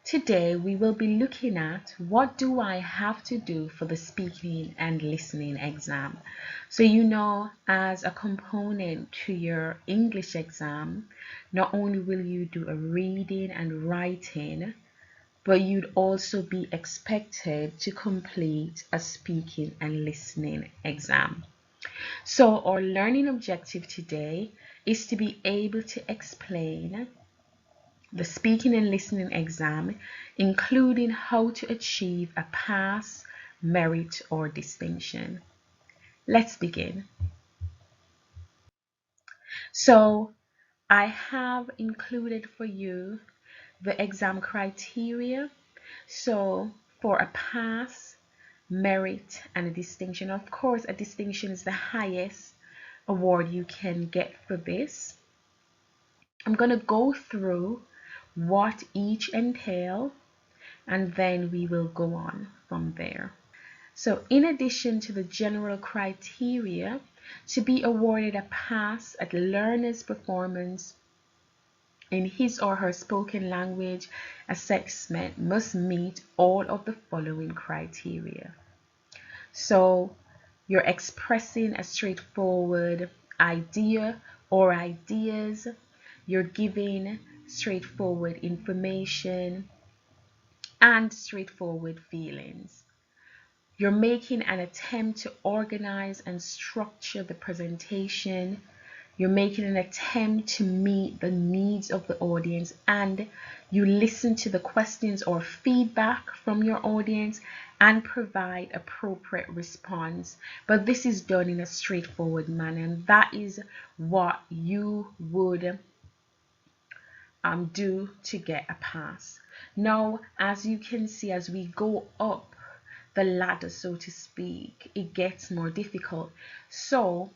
Today we will be looking at what do I have to do for the speaking and listening exam. So as a component to your English exam, not only will you do a reading and writing, but you'd also be expected to complete a speaking and listening exam. So our learning objective today is to be able to explain the speaking and listening exam, including how to achieve a pass, merit, or distinction. Let's begin. So I have included for you the exam criteria. So for a pass, merit, and a distinction, of course, a distinction is the highest award you can get for this. I'm going to go through what each entail, and then we will go on from there. So in addition to the general criteria, to be awarded a pass at learner's performance in his or her spoken language assessment must meet all of the following criteria. So you're expressing a straightforward idea or ideas, you're giving straightforward information and straightforward feelings. You're making an attempt to organize and structure the presentation. You're making an attempt to meet the needs of the audience, and you listen to the questions or feedback from your audience and provide appropriate response. But this is done in a straightforward manner, and that is what you would do to get a pass. Now, as you can see, as we go up the ladder, so to speak, it gets more difficult. So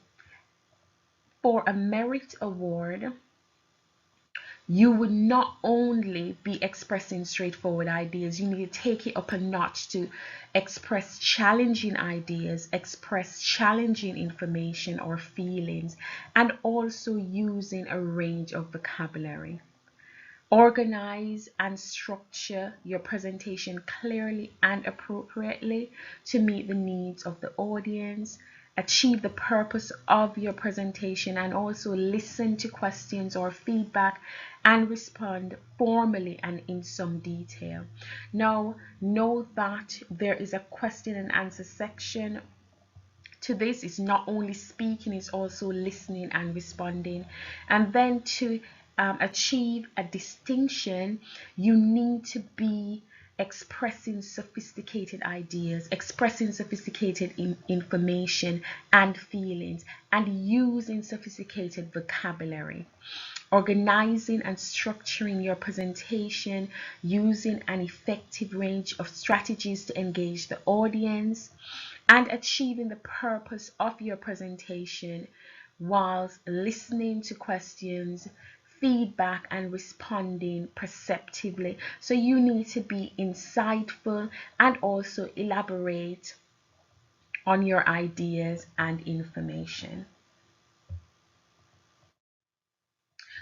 for a merit award, you would not only be expressing straightforward ideas, you need to take it up a notch to express challenging ideas, express challenging information or feelings, and also using a range of vocabulary. Organize and structure your presentation clearly and appropriately to meet the needs of the audience. Achieve the purpose of your presentation and also listen to questions or feedback and respond formally and in some detail. Now, know that there is a question and answer section to this. Is not only speaking, it's also listening and responding. And then to achieve a distinction, you need to be expressing sophisticated ideas, expressing sophisticated information and feelings, and using sophisticated vocabulary. Organizing and structuring your presentation using an effective range of strategies to engage the audience, and achieving the purpose of your presentation whilst listening to questions, feedback, and responding perceptively. So you need to be insightful and also elaborate on your ideas and information.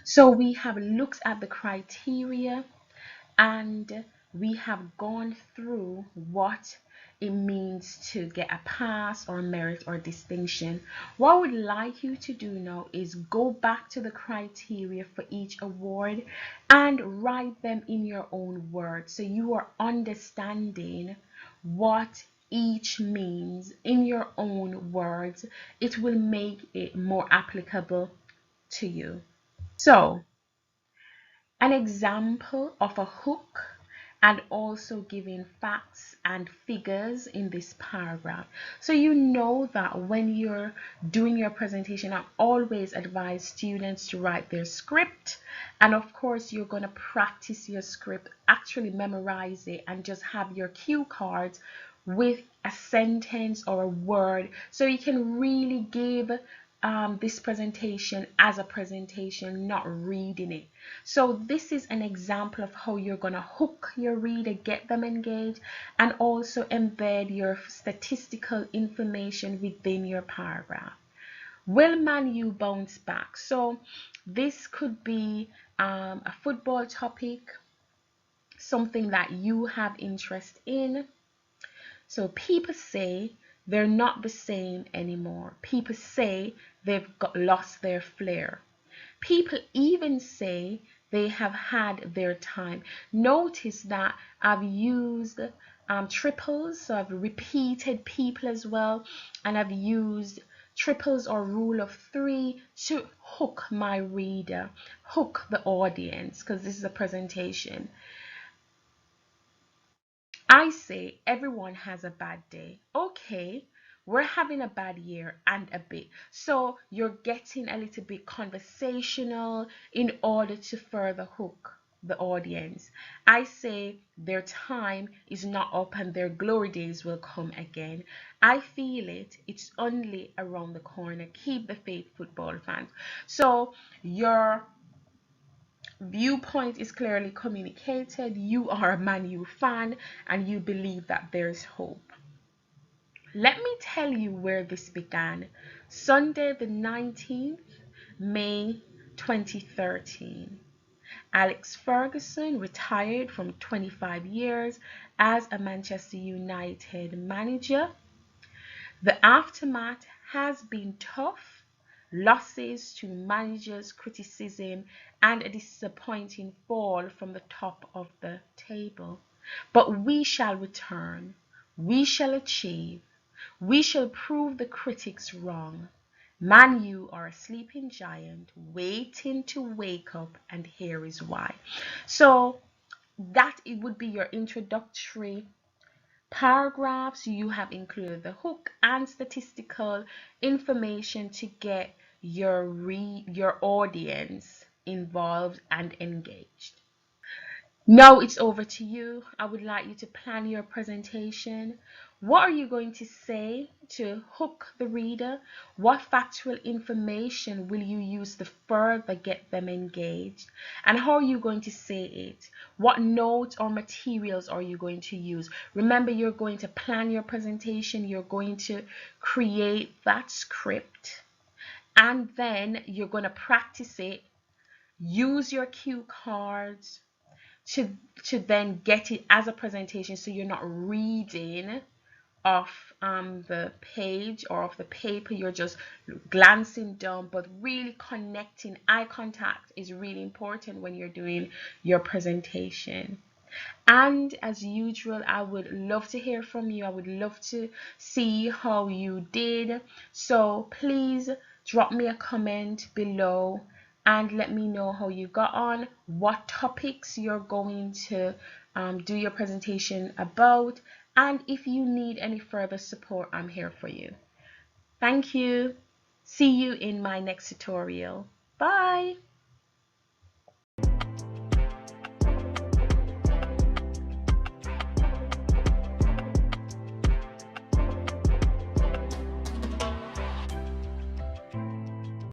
So we have looked at the criteria and we have gone through what it means to get a pass or merit or distinction. What I would like you to do now is go back to the criteria for each award and write them in your own words, so you are understanding what each means in your own words. It will make it more applicable to you. So an example of a hook, and also giving facts and figures in this paragraph. So you know that when you're doing your presentation, I always advise students to write their script, and of course you're going to practice your script, actually memorize it, and just have your cue cards with a sentence or a word, so you can really give this presentation as a presentation, not reading it. So this is an example of how you're going to hook your reader, get them engaged, and also embed your statistical information within your paragraph. Will Man U bounce back? So this could be a football topic, something that you have interest in. So people say they're not the same anymore. People say lost their flair. People even say they have had their time. Notice that I've used triples, so I've repeated people as well, and I've used triples or rule of three to hook my reader, hook the audience, because this is a presentation. I say everyone has a bad day. Okay, we're having a bad year and a bit. So you're getting a little bit conversational in order to further hook the audience. I say their time is not up and their glory days will come again. I feel it. It's only around the corner. Keep the faith, football fans. So your viewpoint is clearly communicated. You are a Man U fan and you believe that there's hope. Let me tell you where this began. Sunday the 19th May 2013. Alex Ferguson retired from 25 years as a Manchester United manager. The aftermath has been tough. Losses to managers, criticism, and a disappointing fall from the top of the table. But we shall return. We shall achieve. We shall prove the critics wrong. Man, you are a sleeping giant waiting to wake up, and here is why. So that it would be your introductory paragraphs. You have included the hook and statistical information to get your audience involved and engaged. Now it's over to you. I would like you to plan your presentation. What are you going to say to hook the reader? What factual information will you use to further get them engaged? And how are you going to say it? What notes or materials are you going to use? Remember, you're going to plan your presentation. You're going to create that script. And then you're going to practice it. Use your cue cards to then get it as a presentation, so you're not reading off the page or off the paper, you're just glancing down, but really connecting. Eye contact is really important when you're doing your presentation. And as usual, I would love to hear from you. I would love to see how you did. So please drop me a comment below and let me know how you got on, what topics you're going to do your presentation about, and if you need any further support, I'm here for you. Thank you. See you in my next tutorial. Bye.